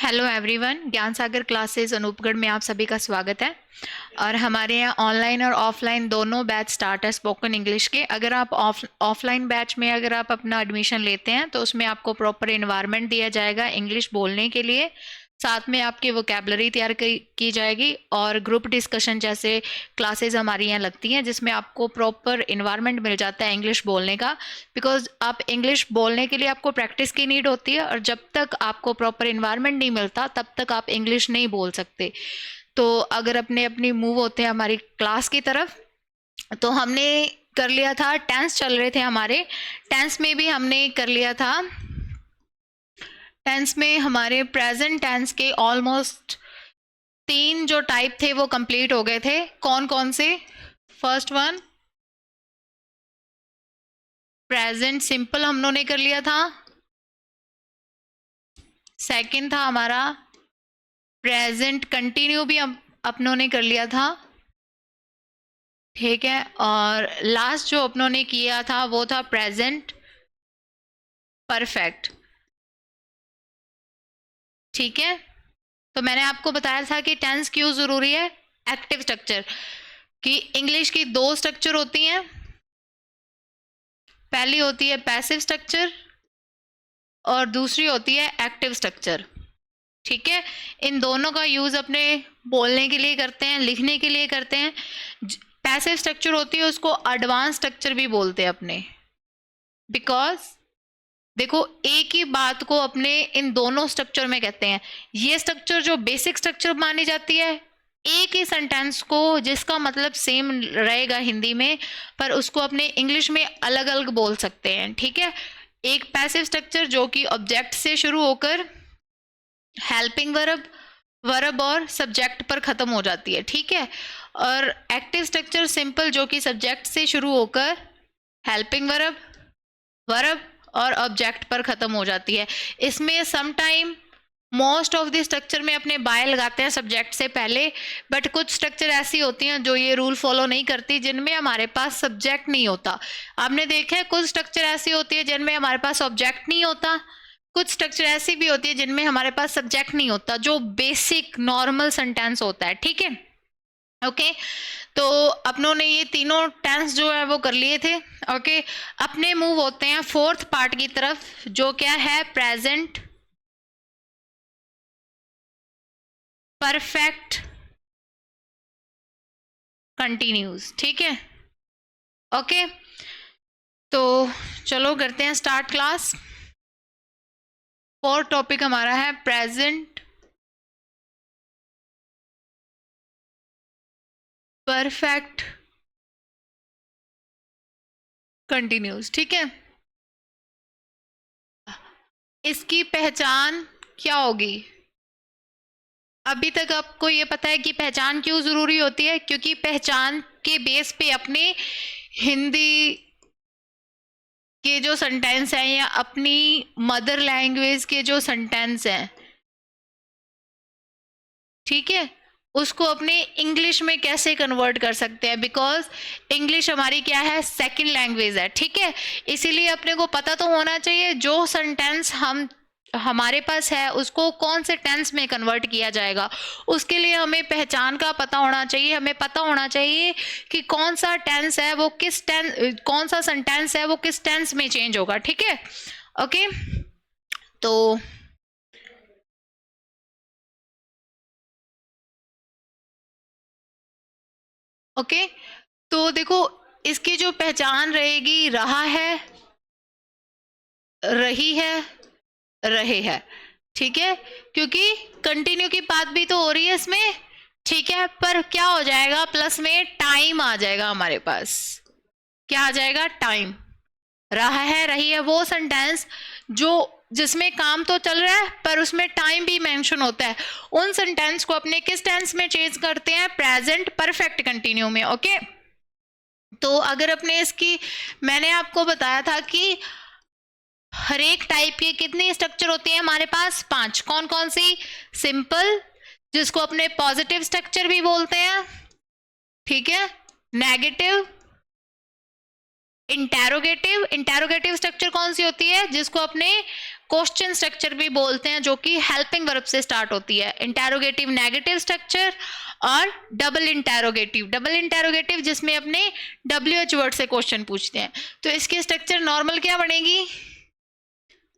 Hello everyone, ज्ञान सागर classes Anupgarh में आप सभी का स्वागत है। और हमारे यहाँ ऑनलाइन और ऑफलाइन दोनों बैच स्टार्ट है स्पोकन इंग्लिश के। अगर आप ऑफलाइन बैच में अगर आप अपना एडमिशन लेते हैं तो उसमें आपको प्रॉपर इन्वायरमेंट दिया जाएगा इंग्लिश बोलने के लिए, साथ में आपकी वोकेबलरी तैयार की जाएगी और ग्रुप डिस्कशन जैसे क्लासेस हमारी यहाँ लगती हैं जिसमें आपको प्रॉपर इन्वायरमेंट मिल जाता है इंग्लिश बोलने का। बिकॉज आप इंग्लिश बोलने के लिए आपको प्रैक्टिस की नीड होती है और जब तक आपको प्रॉपर इन्वायरमेंट नहीं मिलता तब तक आप इंग्लिश नहीं बोल सकते। तो अगर अपनी मूव होते हैं हमारी क्लास की तरफ, तो हमने कर लिया था, टेंस चल रहे थे हमारे, टेंस में भी हमने कर लिया था। टेंस में हमारे प्रेजेंट टेंस के ऑलमोस्ट 3 जो टाइप थे वो कंप्लीट हो गए थे। कौन कौन से? फर्स्ट वन प्रेजेंट सिंपल हम लोगों ने कर लिया था। सेकंड था हमारा प्रेजेंट कंटिन्यू, भी अपनों ने कर लिया था, ठीक है। और लास्ट जो अपनों ने किया था वो था प्रेजेंट परफेक्ट, ठीक है। तो मैंने आपको बताया था कि टेंस क्यों जरूरी है। एक्टिव स्ट्रक्चर की इंग्लिश की 2 स्ट्रक्चर होती हैं। पहली होती है पैसिव स्ट्रक्चर और दूसरी होती है एक्टिव स्ट्रक्चर, ठीक है। इन दोनों का यूज अपने बोलने के लिए करते हैं, लिखने के लिए करते हैं। पैसिव स्ट्रक्चर होती है उसको एडवांस स्ट्रक्चर भी बोलते हैं अपने, बिकॉज देखो एक ही बात को अपने इन दोनों स्ट्रक्चर में कहते हैं। ये स्ट्रक्चर जो बेसिक स्ट्रक्चर मानी जाती है, एक ही सेंटेंस को जिसका मतलब सेम रहेगा हिंदी में, पर उसको अपने इंग्लिश में अलग अलग बोल सकते हैं, ठीक है। एक पैसिव स्ट्रक्चर जो कि ऑब्जेक्ट से शुरू होकर हेल्पिंग वर्ब, वर्ब और सब्जेक्ट पर खत्म हो जाती है, ठीक है। और एक्टिव स्ट्रक्चर सिंपल जो कि सब्जेक्ट से शुरू होकर हेल्पिंग वर्ब, वर्ब और ऑब्जेक्ट पर खत्म हो जाती है। इसमें some time most of the structure में अपने बाय लगाते हैं सब्जेक्ट से पहले, बट कुछ स्ट्रक्चर ऐसी होती हैं जो ये रूल फॉलो नहीं करती, जिनमें हमारे पास सब्जेक्ट नहीं होता। आपने देखा है कुछ स्ट्रक्चर ऐसी होती है जिनमें हमारे पास ऑब्जेक्ट नहीं होता, कुछ स्ट्रक्चर ऐसी भी होती है जिनमें हमारे पास सब्जेक्ट नहीं होता, जो बेसिक नॉर्मल सेंटेंस होता है, ठीक है। ओके, तो अपनों ने ये तीनों टेंस जो है वो कर लिए थे। ओके, अपने मूव होते हैं फोर्थ पार्ट की तरफ जो क्या है प्रेजेंट परफेक्ट कंटिन्यूज, ठीक है। ओके, तो चलो करते हैं स्टार्ट क्लास। फोर्थ टॉपिक हमारा है प्रेजेंट परफेक्ट कंटिन्यूज, ठीक है। इसकी पहचान क्या होगी? अभी तक आपको ये पता है कि पहचान क्यों जरूरी होती है, क्योंकि पहचान के बेस पे अपने हिंदी के जो सेंटेंस हैं या अपनी मदर लैंग्वेज के जो सेंटेंस हैं, ठीक है, उसको अपने इंग्लिश में कैसे कन्वर्ट कर सकते हैं। बिकॉज इंग्लिश हमारी क्या है, सेकंड लैंग्वेज है, ठीक है। इसीलिए अपने को पता तो होना चाहिए जो सेंटेंस हमारे पास है उसको कौन से टेंस में कन्वर्ट किया जाएगा। उसके लिए हमें पहचान का पता होना चाहिए, हमें पता होना चाहिए कि कौन सा टेंस है वो किस टेंस, कौन सा सेंटेंस है वो किस टेंस में चेंज होगा, ठीक है। ओके, तो ओके, तो देखो इसकी जो पहचान रहेगी, रहा है, रही है, रहे है, ठीक है। क्योंकि कंटिन्यू की बात भी तो हो रही है इसमें, ठीक है। पर क्या हो जाएगा, प्लस में टाइम आ जाएगा हमारे पास। क्या आ जाएगा? टाइम। रहा है, रही है वो सेंटेंस जो जिसमें काम तो चल रहा है पर उसमें टाइम भी मेंशन होता है, उन सेंटेंस को अपने किस टेंस में चेंज करते हैं? प्रेजेंट परफेक्ट कंटिन्यू में। ओके, तो अगर अपने इसकी, मैंने आपको बताया था कि हर एक टाइप की कितनी स्ट्रक्चर होती है हमारे पास? 5। कौन कौन सी? सिंपल, जिसको अपने पॉजिटिव स्ट्रक्चर भी बोलते हैं, ठीक है। नेगेटिव, इंटेरोगेटिव, इंटेरोगेटिव स्ट्रक्चर कौन सी होती है? जिसको अपने क्वेश्चन स्ट्रक्चर भी बोलते हैं, जो कि हेल्पिंग वर्ब से स्टार्ट होती है। इंटेरोगेटिव नेगेटिव स्ट्रक्चर और डबल इंटेरोगेटिव जिसमें अपने WH वर्ड से क्वेश्चन पूछते हैं। तो इसकी स्ट्रक्चर नॉर्मल क्या बनेगी,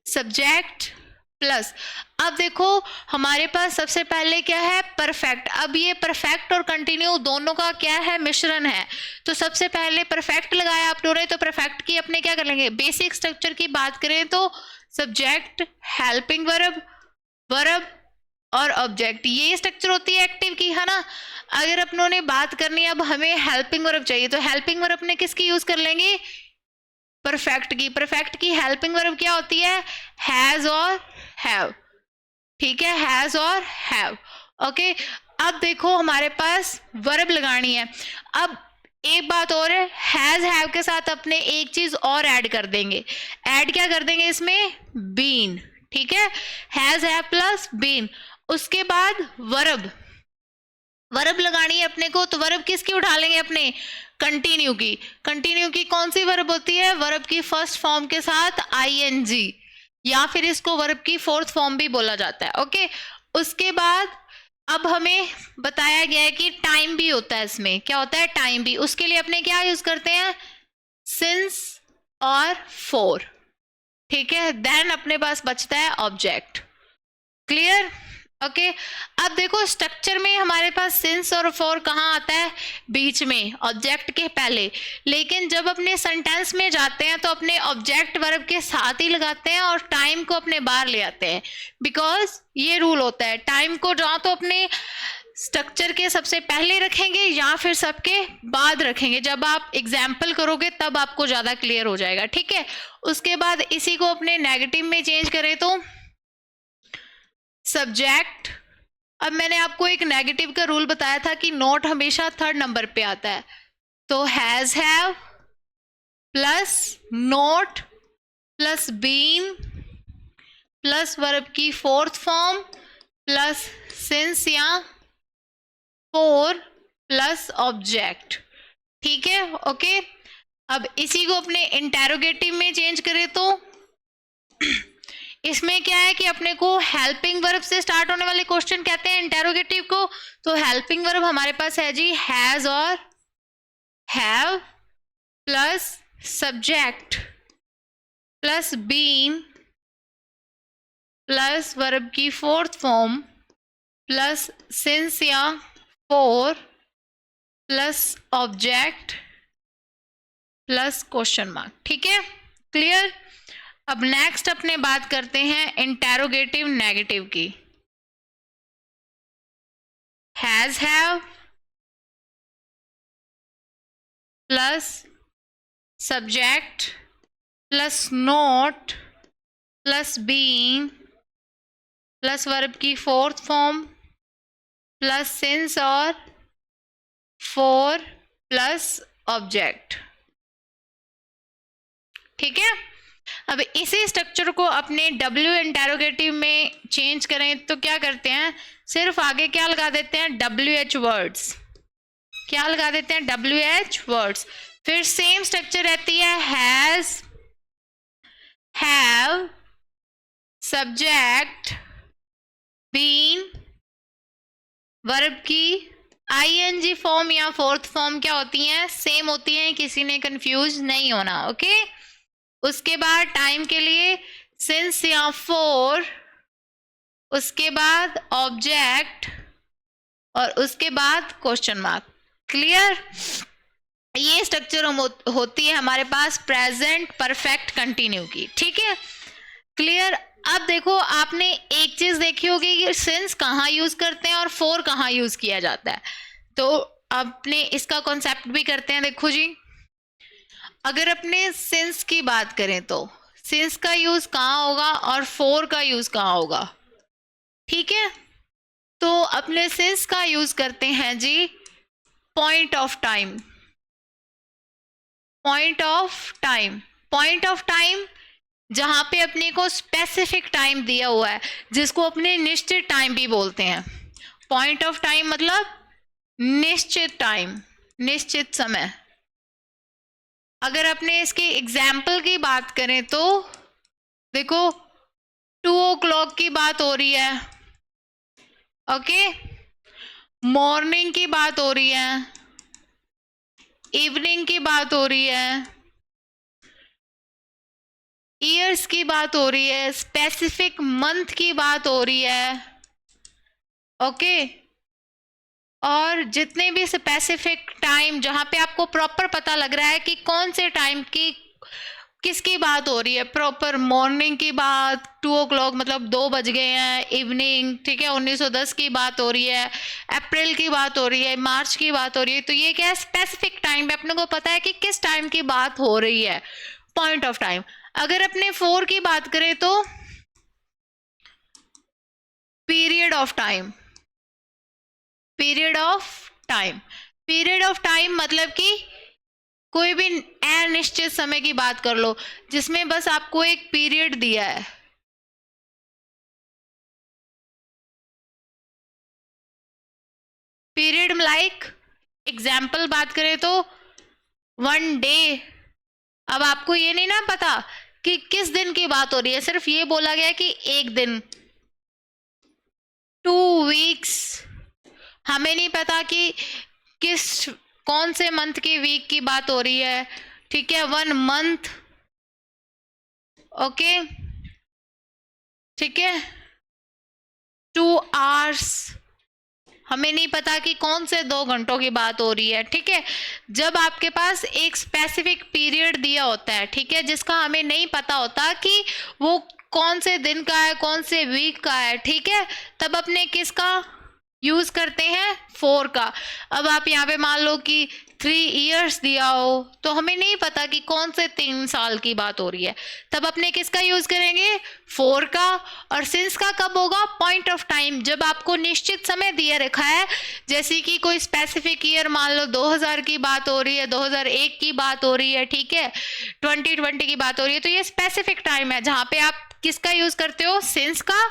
सब्जेक्ट प्लस, अब देखो हमारे पास सबसे पहले क्या है, परफेक्ट। अब ये परफेक्ट और कंटिन्यू दोनों का क्या है, मिश्रण है। तो सबसे पहले परफेक्ट लगाया आप लोगों ने, तो परफेक्ट की अपने क्या कर लेंगे, बेसिक स्ट्रक्चर की बात करें तो सब्जेक्ट, हेल्पिंग वर्ब, वर्ब और ऑब्जेक्ट, ये स्ट्रक्चर होती है एक्टिव की, है ना। अगर अपनों ने बात करनी है, अब हमें हेल्पिंग वर्ब चाहिए, तो हेल्पिंग वर्ब अपने किसकी यूज कर लेंगे, परफेक्ट की। परफेक्ट की हेल्पिंग वर्ब क्या होती है, हैज और हैव, ठीक है, हैज और हैव। ओके, अब देखो हमारे पास वर्ब लगानी है। अब एक बात और है, हैज हैव के साथ अपने एक चीज और ऐड कर देंगे। ऐड क्या कर देंगे इसमें, बीन, ठीक है, हैज हैव प्लस बीन। उसके बाद वर्ब, वर्ब लगानी है अपने को, तो वर्ब किसकी उठा लेंगे अपने, कंटिन्यू की। कंटिन्यू की कौन सी वर्ब होती है, वर्ब की फर्स्ट फॉर्म के साथ ING, या फिर इसको वर्ब की फोर्थ फॉर्म भी बोला जाता है। ओके, उसके बाद अब हमें बताया गया है कि टाइम भी होता है इसमें, क्या होता है, टाइम भी। उसके लिए अपने क्या यूज करते हैं, सिंस और फॉर, ठीक है। देन अपने पास बचता है ऑब्जेक्ट। Clear, okay. अब देखो स्ट्रक्चर में हमारे पास सिंस और फॉर कहाँ आता है, बीच में, ऑब्जेक्ट के पहले। लेकिन जब अपने सेंटेंस में जाते हैं तो अपने ऑब्जेक्ट वर्ब के साथ ही लगाते हैं और टाइम को अपने बाहर ले आते हैं, बिकॉज ये रूल होता है, टाइम को या तो अपने स्ट्रक्चर के सबसे पहले रखेंगे या फिर सबके बाद रखेंगे। जब आप एग्जाम्पल करोगे तब आपको ज्यादा क्लियर हो जाएगा, ठीक है। उसके बाद इसी को अपने नेगेटिव में चेंज करें तो सब्जेक्ट। अब मैंने आपको एक नेगेटिव का रूल बताया था कि नॉट हमेशा थर्ड नंबर पे आता है, तो has have plus not plus been plus verb की फोर्थ फॉर्म प्लस सिंस या फॉर प्लस ऑब्जेक्ट, ठीक है, ओके। अब इसी को अपने इंटेरोगेटिव में चेंज करें तो इसमें क्या है कि अपने को हेल्पिंग वर्ब से स्टार्ट होने वाले क्वेश्चन कहते हैं इंटेरोगेटिव को। तो हेल्पिंग वर्ब हमारे पास है जी हैज और have plus subject plus been plus verb की फोर्थ फॉर्म प्लस सिंस या for plus object plus question mark, ठीक है, क्लियर। अब नेक्स्ट अपने बात करते हैं इंटेरोगेटिव नेगेटिव की। Has have plus subject plus not plus being plus verb की फोर्थ फॉर्म प्लस सिंस और फॉर प्लस ऑब्जेक्ट, ठीक है। अब इसी स्ट्रक्चर को अपने W इंटेरोगेटिव में चेंज करें तो क्या करते हैं, सिर्फ आगे क्या लगा देते हैं, WH वर्ड्स, क्या लगा देते हैं, WH वर्ड्स। फिर सेम स्ट्रक्चर रहती है, has have subject been, verb की ING फॉर्म या फोर्थ फॉर्म क्या होती हैं, सेम होती हैं, किसी ने कंफ्यूज नहीं होना, ओके। उसके बाद टाइम के लिए सिंस या फॉर, उसके बाद ऑब्जेक्ट और उसके बाद क्वेश्चन मार्क, क्लियर। ये स्ट्रक्चर होती है हमारे पास प्रेजेंट परफेक्ट कंटिन्यू की, ठीक है, क्लियर। अब देखो आपने एक चीज देखी होगी कि सिंस कहाँ यूज करते हैं और फॉर कहाँ यूज किया जाता है, तो अपने इसका कॉन्सेप्ट भी करते हैं। देखो जी, अगर अपने सिंस की बात करें तो सिंस का यूज कहाँ होगा और फॉर का यूज कहाँ होगा, ठीक है। तो अपने सिंस का यूज करते हैं जी point of time, point of time, point of time जहां पे अपने को स्पेसिफिक टाइम दिया हुआ है, जिसको अपने निश्चित टाइम भी बोलते हैं। पॉइंट ऑफ टाइम मतलब निश्चित टाइम, निश्चित समय। अगर अपने इसके एग्जाम्पल की बात करें तो देखो 2 o'clock की बात हो रही है, ओके, मॉर्निंग की बात हो रही है, इवनिंग की बात हो रही है, ईयर्स की बात हो रही है, स्पेसिफिक मंथ की बात हो रही है, ओके, और जितने भी स्पेसिफिक टाइम जहां पे आपको प्रॉपर पता लग रहा है कि कौन से टाइम की किसकी बात हो रही है, प्रॉपर मॉर्निंग की बात, 2 o'clock मतलब 2 बज गए हैं, इवनिंग, ठीक है, 1910 की बात हो रही है, अप्रैल की बात हो रही है, मार्च की बात हो रही है, तो ये क्या है, स्पेसिफिक टाइम है, अपने को पता है कि किस टाइम की बात हो रही है, पॉइंट ऑफ टाइम। अगर अपने 4 की बात करें तो period of time, period of time, period of time मतलब कि कोई भी अनिश्चित समय की बात कर लो जिसमें बस आपको एक पीरियड दिया है, पीरियड लाइक एग्जाम्पल बात करें तो 1 डे। अब आपको ये नहीं ना पता कि किस दिन की बात हो रही है, सिर्फ ये बोला गया कि एक दिन, 2 वीक्स, हमें नहीं पता कि किस कौन से मंथ की वीक की बात हो रही है, ठीक है, 1 मंथ, ओके, ठीक है, 2 आवर्स, हमें नहीं पता कि कौन से 2 घंटों की बात हो रही है, ठीक है। जब आपके पास एक स्पेसिफिक पीरियड दिया होता है, ठीक है, जिसका हमें नहीं पता होता कि वो कौन से दिन का है, कौन से वीक का है, ठीक है, तब अपने किसका यूज करते हैं, 4 का। अब आप यहाँ पे मान लो कि 3 इयर्स दिया हो तो हमें नहीं पता कि कौन से 3 साल की बात हो रही है, तब अपने किसका यूज करेंगे, 4 का। और सिंस का कब होगा, पॉइंट ऑफ टाइम, जब आपको निश्चित समय दिया रखा है, जैसे कि कोई स्पेसिफिक ईयर मान लो 2000 की बात हो रही है, 2001 की बात हो रही है, ठीक है, 2020 की बात हो रही है, तो ये स्पेसिफिक टाइम है जहां पे आप किसका यूज करते हो, सिंस का।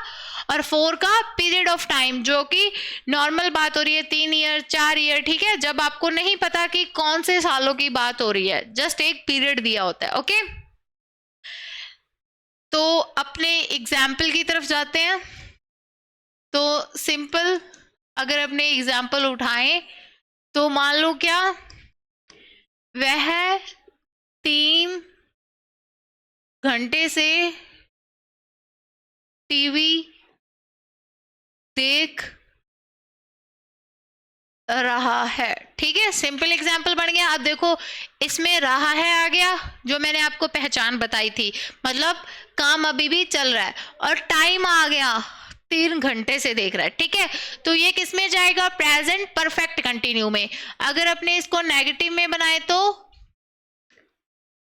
और 4 का पीरियड ऑफ टाइम, जो कि नॉर्मल बात हो रही है, 3 ईयर, 4 ईयर, ठीक है, जब आपको नहीं पता कि कौन से सालों की बात हो रही है, जस्ट एक पीरियड दिया होता है, ओके। तो अपने एग्जाम्पल की तरफ जाते हैं। तो सिंपल अगर अपने एग्जाम्पल उठाएं तो मान लो क्या, वह 3 घंटे से टीवी देख रहा है, ठीक है, सिंपल एग्जाम्पल बन गया। अब देखो इसमें रहा है आ गया, जो मैंने आपको पहचान बताई थी, मतलब काम अभी भी चल रहा है, और टाइम आ गया 3 घंटे से देख रहा है, ठीक है, तो ये किस में जाएगा, प्रेजेंट परफेक्ट कंटिन्यू में। अगर अपने इसको नेगेटिव में बनाए तो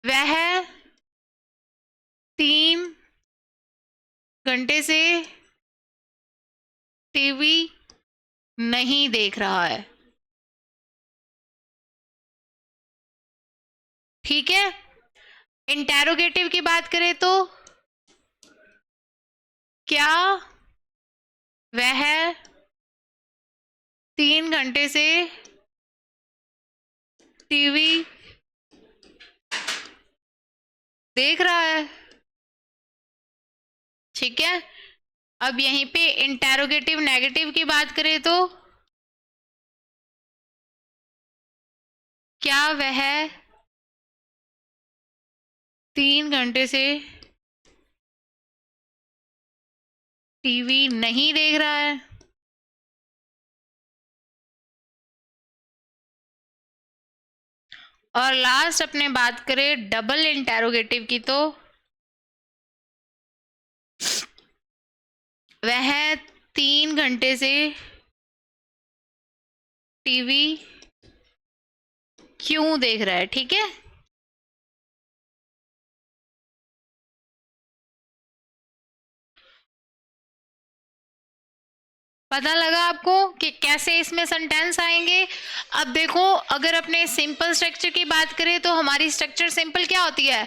वह 3 घंटे से टीवी नहीं देख रहा है, ठीक है। इंटेरोगेटिव की बात करें तो क्या वह 3 घंटे से टीवी देख रहा है, ठीक है। अब यहीं पे इंटेरोगेटिव नेगेटिव की बात करें तो क्या वह 3 घंटे से टीवी नहीं देख रहा है, और लास्ट अपने बात करें डबल इंटेरोगेटिव की तो वह 3 घंटे से टीवी क्यों देख रहा है, ठीक है। पता लगा आपको कि कैसे इसमें सेंटेंस आएंगे। अब देखो अगर अपने सिंपल स्ट्रक्चर की बात करें तो हमारी स्ट्रक्चर सिंपल क्या होती है,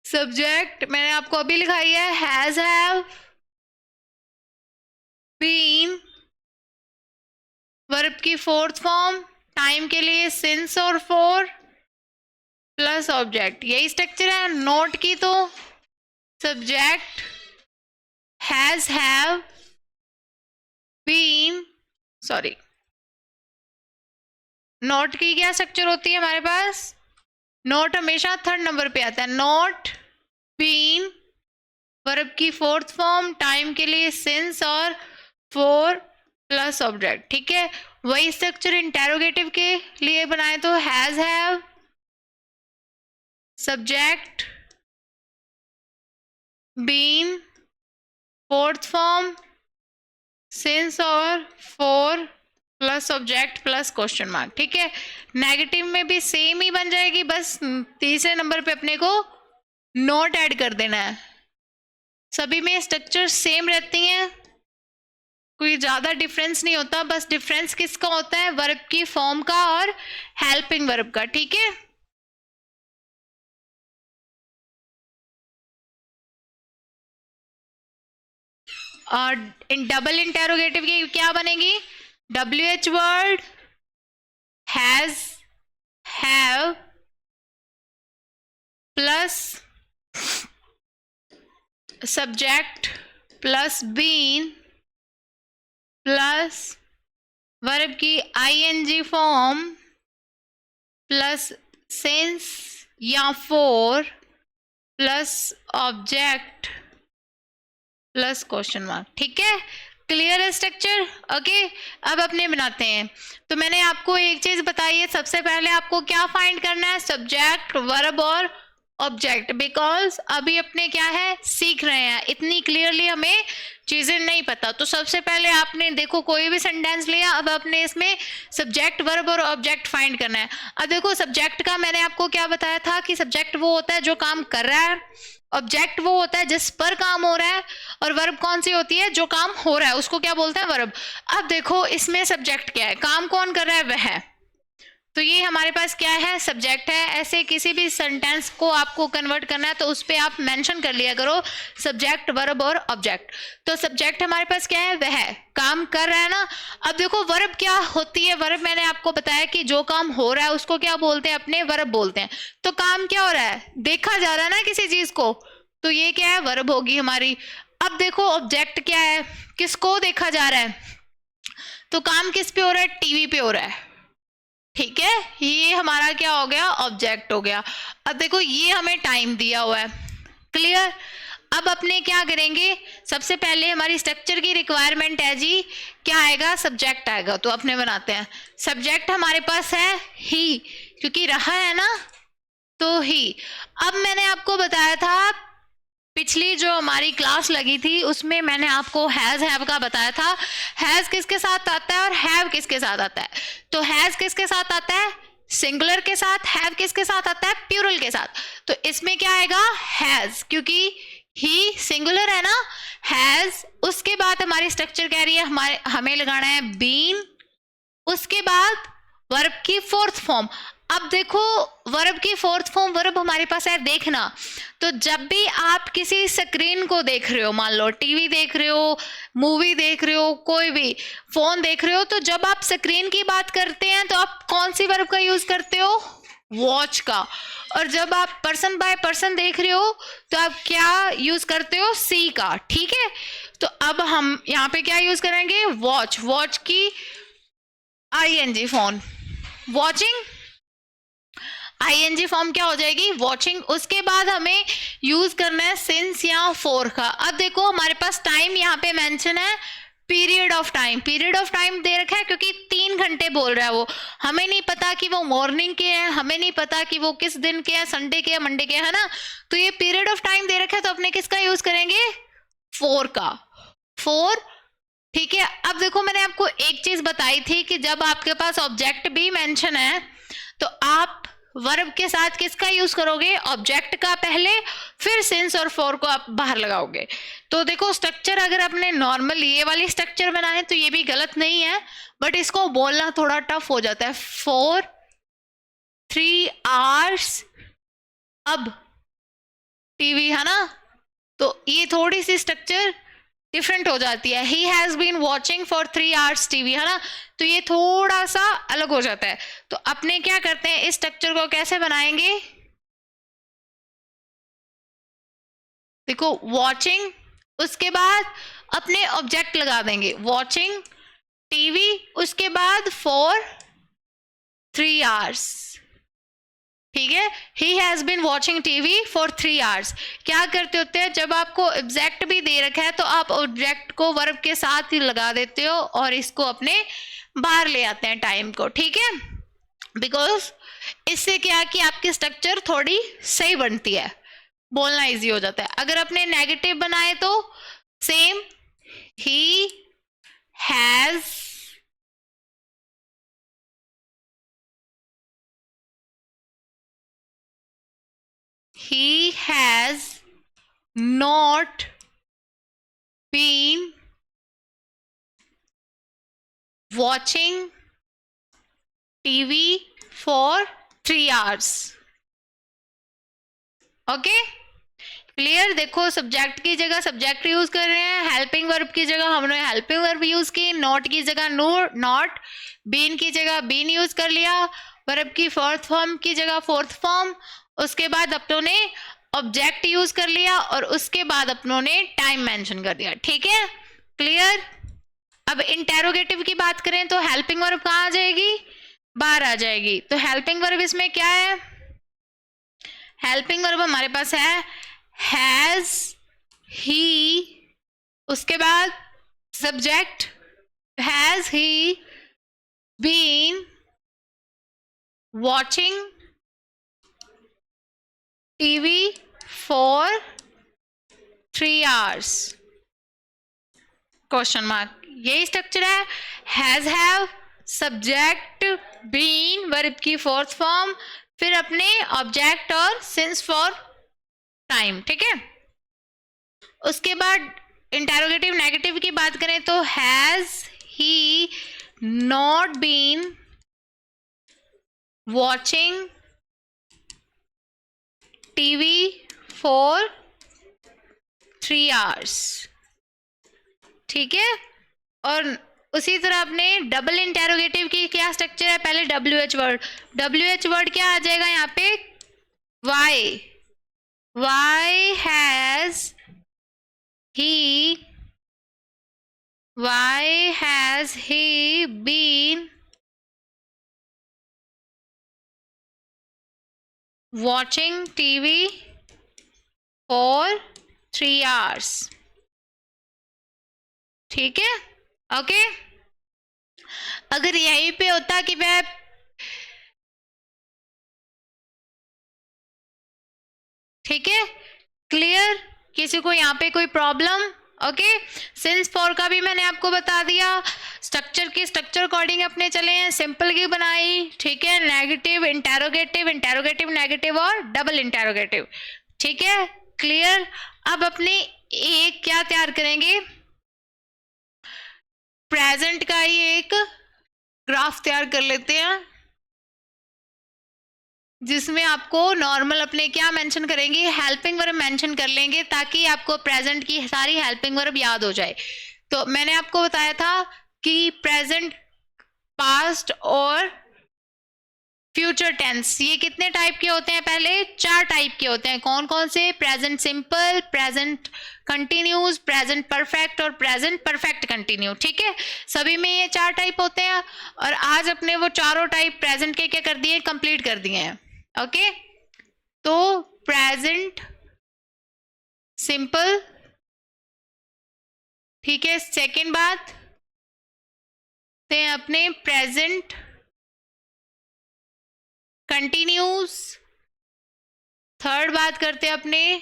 सब्जेक्ट मैंने आपको अभी लिखाई है, हैज, हैव, बीन, वर्ब की 4th फॉर्म, टाइम के लिए सिंस और फॉर, प्लस ऑब्जेक्ट, यही स्ट्रक्चर है। नोट की तो subject has, have, been, sorry, not की क्या स्ट्रक्चर होती है हमारे पास? नॉट हमेशा थर्ड नंबर पे आता है। नॉट, बीन, वर्ब की फोर्थ फॉर्म, टाइम के लिए सिंस और फोर प्लस ऑब्जेक्ट। ठीक है, वही स्ट्रक्चर इंटेरोगेटिव के लिए बनाए तो has, have, subject, been, fourth form, since और four plus object plus question mark. ठीक है, नेगेटिव में भी सेम ही बन जाएगी, बस तीसरे नंबर पे अपने को नोट ऐड कर देना है। सभी में स्ट्रक्चर सेम रहती हैं, कोई ज्यादा डिफरेंस नहीं होता, बस डिफरेंस किसका होता है? वर्ब की फॉर्म का और हेल्पिंग वर्ब का। ठीक है, और इन डबल इंटेरोगेटिव की क्या बनेगी? WH word, has, have plus subject plus been plus verb की ING फॉर्म प्लस सिंस या for plus object plus question mark. ठीक है, क्लियर है स्ट्रक्चर? ओके, अब अपने बनाते हैं। तो मैंने आपको एक चीज बताई है, सबसे पहले आपको क्या फाइंड करना है? सब्जेक्ट, वर्ब और ऑब्जेक्ट, बिकॉज अभी अपने क्या है, सीख रहे हैं, इतनी क्लियरली हमें चीजें नहीं पता। तो सबसे पहले आपने देखो कोई भी सेंटेंस लिया, अब आपने इसमें सब्जेक्ट, वर्ब और ऑब्जेक्ट फाइंड करना है। अब देखो सब्जेक्ट का मैंने आपको क्या बताया था कि सब्जेक्ट वो होता है जो काम कर रहा है, ऑब्जेक्ट वो होता है जिस पर काम हो रहा है, और वर्ब कौन सी होती है? जो काम हो रहा है उसको क्या बोलते हैं? वर्ब। अब देखो इसमें सब्जेक्ट क्या है, काम कौन कर रहा है? वह है। तो ये हमारे पास क्या है? सब्जेक्ट है। ऐसे किसी भी सेंटेंस को आपको कन्वर्ट करना है तो उस पर आप मेंशन कर लिया करो सब्जेक्ट, वर्ब और ऑब्जेक्ट। तो सब्जेक्ट हमारे पास क्या है? वह है, काम कर रहा है ना। अब देखो वर्ब क्या होती है? वर्ब मैंने आपको बताया कि जो काम हो रहा है उसको क्या बोलते हैं? अपने वर्ब बोलते हैं। तो काम क्या हो रहा है? देखा जा रहा है ना किसी चीज को, तो ये क्या है? वर्ब होगी हमारी। अब देखो ऑब्जेक्ट क्या है? किसको देखा जा रहा है? तो काम किस पे हो रहा है? टीवी पे हो रहा है। ठीक है, ये हमारा क्या हो गया? ऑब्जेक्ट हो गया। अब देखो ये हमें टाइम दिया हुआ है, क्लियर? अब अपने क्या करेंगे? सबसे पहले हमारी स्ट्रक्चर की रिक्वायरमेंट है जी, क्या आएगा? सब्जेक्ट आएगा। तो अपने बनाते हैं, सब्जेक्ट हमारे पास है ही, क्योंकि रहा है ना, तो ही। अब मैंने आपको बताया था, पिछली जो हमारी क्लास लगी थी उसमें मैंने आपको हैज, हैव का बताया था। हैज किसके साथ आता है और हैव किसके साथ आता है? तो हैज किसके साथ आता है? सिंगुलर के साथ। हैव किसके साथ आता है? प्लूरल के साथ। तो इसमें क्या आएगा? हैज, क्योंकि ही सिंगुलर है ना, हैज। उसके बाद हमारी स्ट्रक्चर कह रही है हमें लगाना है बीन, उसके बाद वर्ब की फोर्थ फॉर्म। अब देखो वर्ब की फोर्थ फॉर्म वर्ब हमारे पास है देखना। तो जब भी आप किसी स्क्रीन को देख रहे हो, मान लो टीवी देख रहे हो, मूवी देख रहे हो, कोई भी फोन देख रहे हो, तो जब आप स्क्रीन की बात करते हैं तो आप कौन सी वर्ब का यूज करते हो? वॉच का। और जब आप पर्सन बाय पर्सन देख रहे हो तो आप क्या यूज करते हो? सी का। ठीक है, तो अब हम यहाँ पे क्या यूज करेंगे? वॉच। वॉच की ING form watching, ING form क्या हो जाएगी? वॉचिंग। उसके बाद हमें यूज करना है सिंस या फोर का। अब देखो हमारे पास टाइम यहाँ पे मेंशन है, period of time. Period of time दे रखा है क्योंकि 3 घंटे बोल रहा है वो, हमें नहीं पता कि वो मॉर्निंग के हैं, हमें नहीं पता कि वो किस दिन के हैं, संडे के या मंडे के, है ना। तो ये पीरियड ऑफ टाइम दे रखा है, तो अपने किसका यूज करेंगे? 4 का। 4। ठीक है, अब देखो मैंने आपको एक चीज बताई थी कि जब आपके पास ऑब्जेक्ट भी मेंशन है तो आप वर्ब के साथ किसका यूज करोगे? ऑब्जेक्ट का पहले, फिर सिंस और फॉर को आप बाहर लगाओगे। तो देखो स्ट्रक्चर अगर आपने नॉर्मल ये वाली स्ट्रक्चर बनाए तो ये भी गलत नहीं है, बट इसको बोलना थोड़ा टफ हो जाता है। 4 3 आवर्स, अब टीवी, है ना। तो ये थोड़ी सी स्ट्रक्चर डिफरेंट हो जाती है। He has been watching for 3 hours TV, है ना। तो ये थोड़ा सा अलग हो जाता है। तो अपने क्या करते हैं, इस स्ट्रक्चर को कैसे बनाएंगे? देखो वॉचिंग, उसके बाद अपने ऑब्जेक्ट लगा देंगे, वॉचिंग टीवी, उसके बाद फॉर 3 आवर्स, ठीक है। He has been watching TV for 3 hours. क्या करते होते हैं, जब आपको ऑब्जेक्ट भी दे रखा है तो आप ऑब्जेक्ट को वर्ब के साथ ही लगा देते हो और इसको अपने बाहर ले आते हैं टाइम को, ठीक है। बिकॉज इससे क्या कि आपकी स्ट्रक्चर थोड़ी सही बनती है, बोलना इजी हो जाता है। अगर अपने नेगेटिव बनाए तो same, he has not been watching TV for 3 hours. Okay, clear. देखो सब्जेक्ट की जगह सब्जेक्ट यूज कर रहे हैं, हेल्पिंग वर्ब की जगह हमने हेल्पिंग वर्ब यूज की, नॉट की जगह नॉट, बीन की जगह बीन यूज कर लिया, वर्ब की फोर्थ फॉर्म की जगह फोर्थ फॉर्म, उसके बाद अपनों ने ऑब्जेक्ट यूज कर लिया और उसके बाद अपनों ने टाइम मेंशन कर दिया, ठीक है, क्लियर। अब इंटेरोगेटिव की बात करें तो हेल्पिंग वर्ब कहाँ आ जाएगी, बाहर आ जाएगी। तो हेल्पिंग वर्ब इसमें क्या है, हेल्पिंग वर्ब हमारे पास है हैज, ही, उसके बाद subject, has he been watching TV for 3 hours, question mark, यही स्ट्रक्चर है। Has, have, subject, been, verb की फोर्थ फॉर्म, फिर अपने ऑब्जेक्ट और सिंस फॉर टाइम, ठीक है। उसके बाद इंटेरोगेटिव नेगेटिव की बात करें तो has he not been watching TV for 3 hours, ठीक है। और उसी तरह अपने डबल इंटेरोगेटिव की क्या स्ट्रक्चर है, पहले WH वर्ड, WH वर्ड क्या आ जाएगा यहाँ पे, why has he been watching TV for 3 hours, ठीक है, ओके। अगर यहीं पे होता कि वह, ठीक है, क्लियर, किसी को यहाँ पे कोई प्रॉब्लम, ओके। सिंस फॉर का भी मैंने आपको बता दिया, स्ट्रक्चर अकॉर्डिंग अपने चले हैं, सिंपल की बनाई, ठीक है, नेगेटिव, इंटेरोगेटिव, इंटेरोगेटिव नेगेटिव और डबल इंटेरोगेटिव, ठीक है, क्लियर। अब अपने एक क्या तैयार करेंगे, प्रेजेंट का ही एक ग्राफ तैयार कर लेते हैं, जिसमें आपको नॉर्मल अपने क्या मेंशन करेंगे, हेल्पिंग वर्ब मेंशन कर लेंगे ताकि आपको प्रेजेंट की सारी हेल्पिंग वर्ब याद हो जाए। तो मैंने आपको बताया था कि प्रेजेंट, पास्ट और फ्यूचर टेंस ये कितने टाइप के होते हैं, पहले 4 टाइप के होते हैं। कौन कौन से, present simple, present continuous, present perfect और प्रेजेंट परफेक्ट कंटिन्यू, ठीक है। सभी में ये 4 टाइप होते हैं और आज अपने वो चारों टाइप प्रेजेंट के क्या कर दिए, कंप्लीट कर दिए हैं, ओके। तो प्रेजेंट सिंपल, ठीक है। सेकेंड बात ते अपने प्रेजेंट कंटिन्यूस, थर्ड बात करते हैं अपने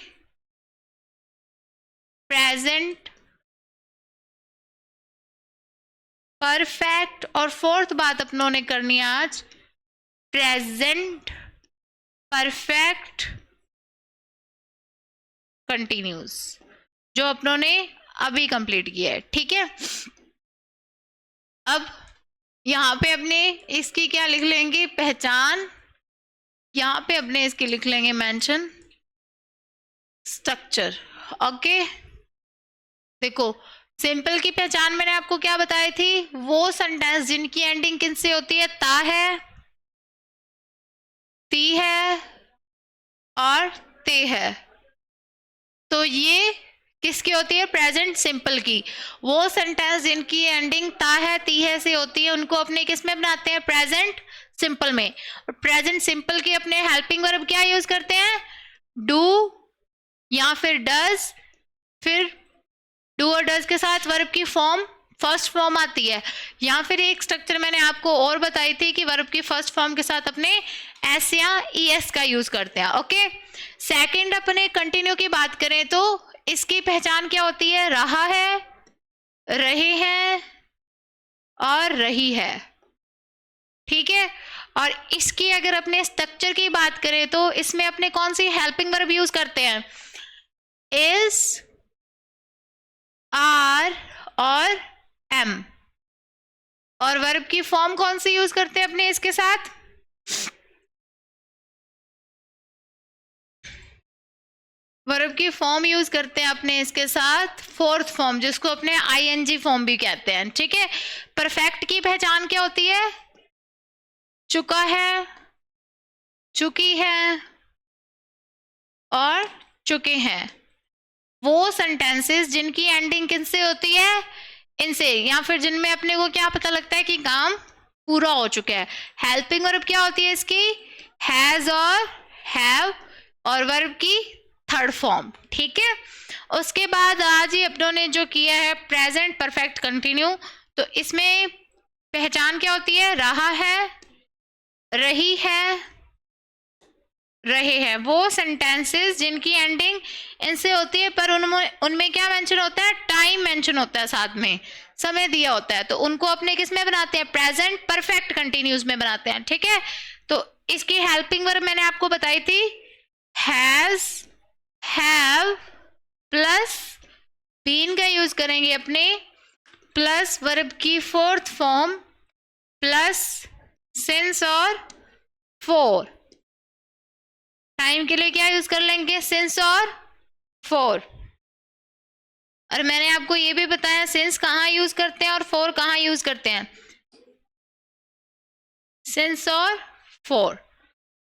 प्रेजेंट परफेक्ट और फोर्थ बात अपनों ने करनी है आज प्रेजेंट परफेक्ट कंटिन्यूस, जो अपनों ने अभी कंप्लीट किया है, ठीक है। अब यहाँ पे अपने इसकी क्या लिख लेंगे, पहचान, यहाँ पे अपने इसकी लिख लेंगे मेंशन स्ट्रक्चर, ओके। देखो सिंपल की पहचान मैंने आपको क्या बताई थी, वो सेंटेंस जिनकी एंडिंग किन से होती है, ता है, ती है और ते है। तो ये किसकी होती है? प्रेजेंट सिंपल की। वो सेंटेंस जिनकी एंडिंग ता है ती है से होती है उनको अपने किस में बनाते हैं? प्रेजेंट सिंपल में। और प्रेजेंट सिंपल की अपने हेल्पिंग वर्ब क्या यूज करते हैं? डू या फिर डज, फिर डू और डज के साथ वर्ब की फॉर्म फर्स्ट फॉर्म आती है, या फिर एक स्ट्रक्चर मैंने आपको और बताई थी कि वर्ब की फर्स्ट फॉर्म के साथ अपने एस या ईएस का यूज करते हैं। ओके, सेकंड अपने कंटिन्यू की बात करें तो इसकी पहचान क्या होती है? रहा है, रहे हैं और रही है। ठीक है, और इसकी अगर अपने स्ट्रक्चर की बात करें तो इसमें अपने कौन सी हेल्पिंग वर्ब यूज करते हैं? इज, आर और एम। और वर्ब की फॉर्म कौन सी यूज करते हैं अपने इसके साथ? वर्ब की फॉर्म यूज करते हैं अपने इसके साथ फोर्थ फॉर्म, जिसको अपने आईएनजी फॉर्म भी कहते हैं। ठीक है, परफेक्ट की पहचान क्या होती है? चुका है, चुकी है और चुके हैं। वो सेंटेंसेस जिनकी एंडिंग किनसे होती है? इनसे, या फिर जिनमें अपने को क्या पता लगता है कि काम पूरा हो चुका है। हेल्पिंग वर्ब क्या होती है इसकी? हैज और हैव, और वर्ब की थर्ड फॉर्म। ठीक है, उसके बाद आज ही अपनों ने जो किया है प्रेजेंट परफेक्ट कंटिन्यू, तो इसमें पहचान क्या होती है? रहा है, रही है, रहे हैं। वो सेंटेंसेस जिनकी एंडिंग इनसे होती है पर उनमें क्या मेंशन होता है? टाइम मेंशन होता है, साथ में समय दिया होता है, तो उनको अपने किस में बनाते हैं? प्रेजेंट परफेक्ट कंटिन्यूस में बनाते हैं। ठीक है, तो इसकी हेल्पिंग वर्ब मैंने आपको बताई थी, हैज, हैव प्लस बीन का यूज करेंगे अपने, प्लस वर्ब की फोर्थ फॉर्म, प्लस सिंस और फोर। टाइम के लिए क्या यूज कर लेंगे? सिंस और फोर। और मैंने आपको ये भी बताया सिंस कहाँ यूज करते हैं और फोर कहाँ यूज करते हैं। सिंस और फोर,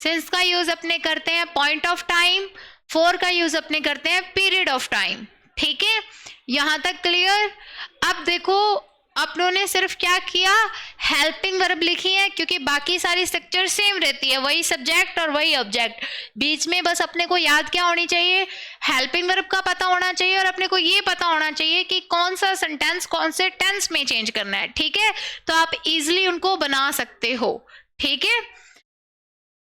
सिंस का यूज अपने करते हैं पॉइंट ऑफ टाइम, फोर का यूज अपने करते हैं पीरियड ऑफ टाइम। ठीक है, यहां तक क्लियर? अब देखो अपनों ने सिर्फ क्या किया? हेल्पिंग वर्ब लिखी है, क्योंकि बाकी सारी स्ट्रक्चर सेम रहती है, वही सब्जेक्ट और वही ऑब्जेक्ट। बीच में बस अपने को याद क्या होनी चाहिए? हेल्पिंग वर्ब का पता होना चाहिए, और अपने को ये पता होना चाहिए कि कौन सा सेंटेंस कौन से टेंस में चेंज करना है। ठीक है, तो आप इजिली उनको बना सकते हो। ठीक है,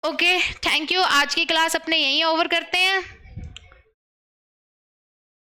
ओके, थैंक यू। आज की क्लास अपने यहीं ओवर करते हैं।